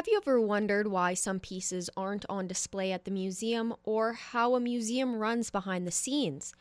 Have you ever wondered why some pieces aren't on display at the museum or how a museum runs behind the scenes?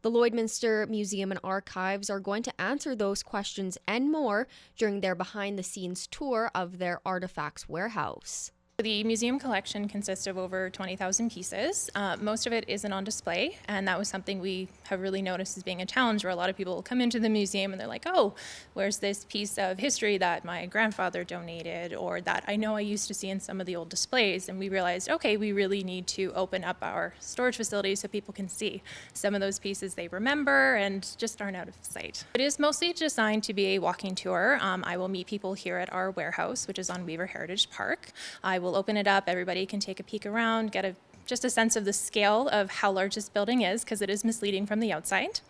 The Lloydminster Museum and Archives are going to answer those questions and more during their behind-the-scenes tour of their artifacts warehouse. The museum collection consists of over 20,000 pieces. Most of it isn't on display, and that was something we have really noticed as being a challenge, where a lot of people come into the museum and they're like, oh, where's this piece of history that my grandfather donated, or that I know I used to see in some of the old displays. And we realized, okay, we really need to open up our storage facilities so people can see some of those pieces they remember and just aren't out of sight. It is mostly designed to be a walking tour. I will meet people here at our warehouse, which is on Weaver Heritage Park. I will open it up, everybody can take a peek around, get just a sense of the scale of how large this building is, because it is misleading from the outside.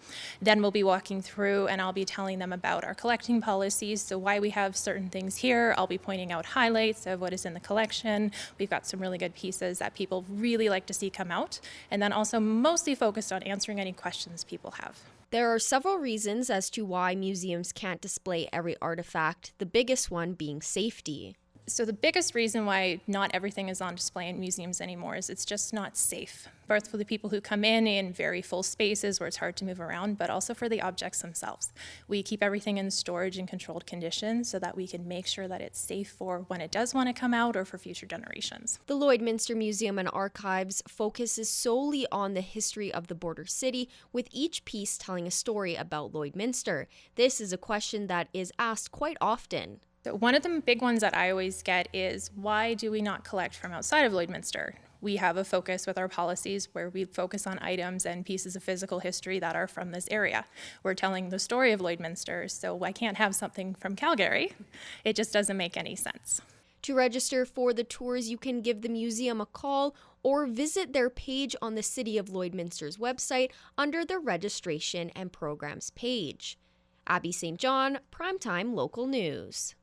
Then we'll be walking through and I'll be telling them about our collecting policies, so why we have certain things here. I'll be pointing out highlights of what is in the collection. We've got some really good pieces that people really like to see come out, and then also mostly focused on answering any questions people have. There are several reasons as to why museums can't display every artifact, the biggest one being safety. So the biggest reason why not everything is on display in museums anymore is it's just not safe, both for the people who come in very full spaces where it's hard to move around, but also for the objects themselves. We keep everything in storage and controlled conditions so that we can make sure that it's safe for when it does want to come out or for future generations. The Lloydminster Museum and Archives focuses solely on the history of the border city, with each piece telling a story about Lloydminster. This is a question that is asked quite often. So one of the big ones that I always get is, why do we not collect from outside of Lloydminster? We have a focus with our policies where we focus on items and pieces of physical history that are from this area. We're telling the story of Lloydminster, so I can't have something from Calgary. It just doesn't make any sense. To register for the tours, you can give the museum a call or visit their page on the City of Lloydminster's website under the Registration and Programs page. Abby St. John, Primetime Local News.